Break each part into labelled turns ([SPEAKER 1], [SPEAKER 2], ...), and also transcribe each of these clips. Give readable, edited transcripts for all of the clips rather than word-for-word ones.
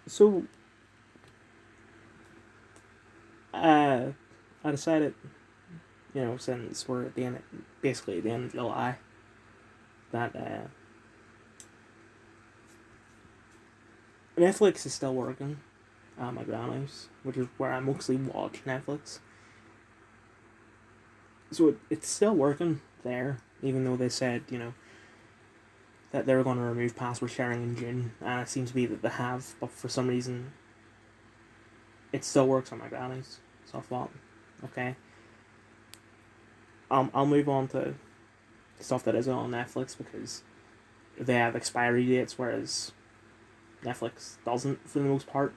[SPEAKER 1] So, uh, I decided, since we're at the end, basically at the end of July, that Netflix is still working at my grandma's, which is where I mostly watch Netflix. So it's still working there, even though they said, that they were going to remove password sharing in June, and it seems to be that they have, but for some reason, it still works on my granny's. So I thought, okay, I'll move on to stuff that isn't on Netflix because they have expiry dates, whereas Netflix doesn't for the most part,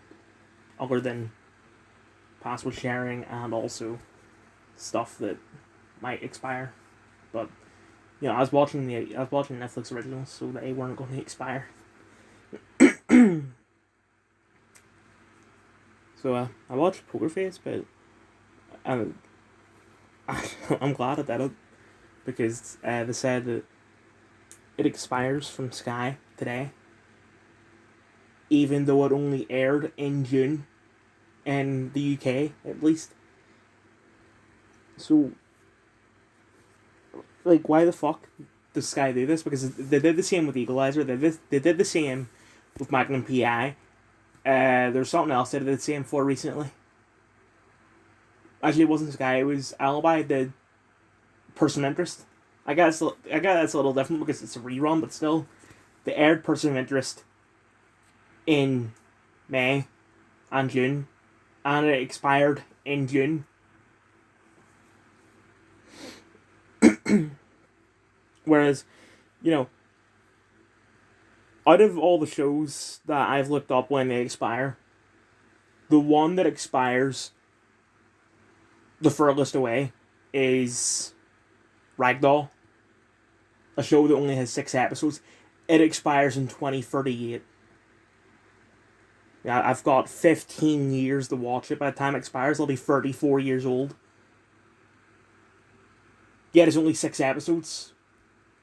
[SPEAKER 1] other than password sharing and also stuff that might expire. But I was watching Netflix originals, so they weren't going to expire. So I watched Poker Face, but I, I'm glad I did it because they said that it expires from Sky today, even though it only aired in June in the UK at least. So, like, why the fuck does Sky do this? Because they did the same with Equalizer. They did the same with Magnum PI. There's something else they did the same for recently. Actually, it wasn't Sky. It was Alibi did Person of Interest. I guess that's a little different because it's a rerun, but still, they aired Person of Interest in May and June, and it expired in June. Whereas, you know, out of all the shows that I've looked up when they expire, the one that expires the furthest away is Ragdoll, a show that only has 6 episodes. It expires in 2038. Yeah, I've got 15 years to watch it. By the time it expires, I'll be 34 years old. Yet it's only 6 episodes.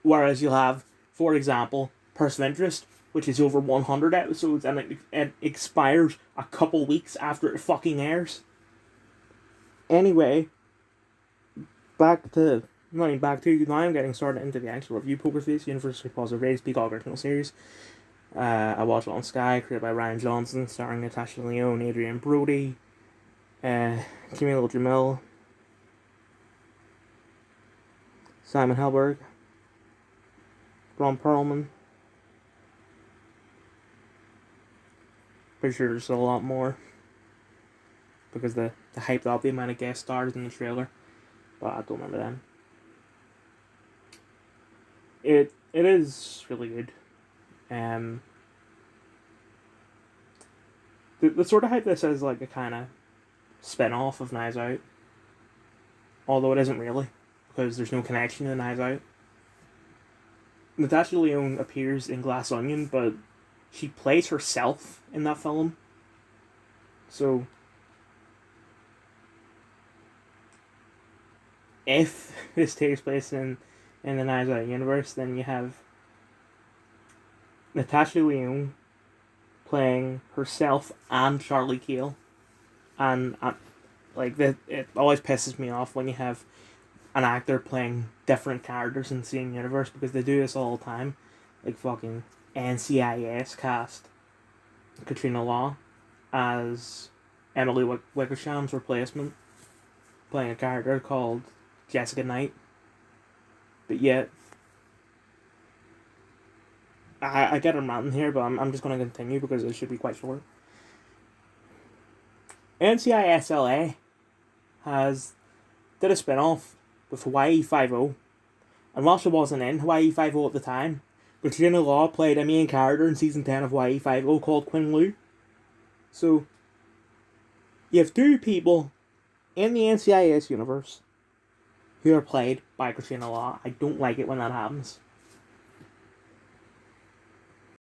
[SPEAKER 1] Whereas you'll have, for example, Person of Interest, which is over 100 episodes, and it expires a couple weeks after it fucking airs. Anyway, back to now I'm getting started into the actual review. Poker Face, Universally Positive Rays, Peacock original series. I watched it on Sky, created by Ryan Johnson, starring Natasha Lyonne, Adrian Brody, Camille Jamil, Simon Helberg, Ron Perlman. Pretty sure there's a lot more because they hyped up the amount of guest stars in the trailer, but I don't remember them. It is really good. The sort of hype this is like a kind of spin off of Knives Out, although it isn't really because there's no connection to Knives Out. Natasha Lyonne appears in Glass Onion, but she plays herself in that film. So, if this takes place in the Knives Out universe, then you have Natasha Lyonne playing herself and Charlie Cale, and like that, it always pisses me off when you have an actor playing different characters in the same universe because they do this all the time, like fucking NCIS cast Katrina Law as Emily Wickersham's replacement, playing a character called Jessica Knight. But yet, I get I'm ranting here, but I'm just going to continue because it should be quite short. NCIS LA has did a spin off with Hawaii 5 and whilst she wasn't in Hawaii 5 at the time, Katrina Law played a main character in season 10 of Hawaii 5 called Quinn Liu. So, you have two people in the NCIS universe who are played by Katrina Law. I don't like it when that happens.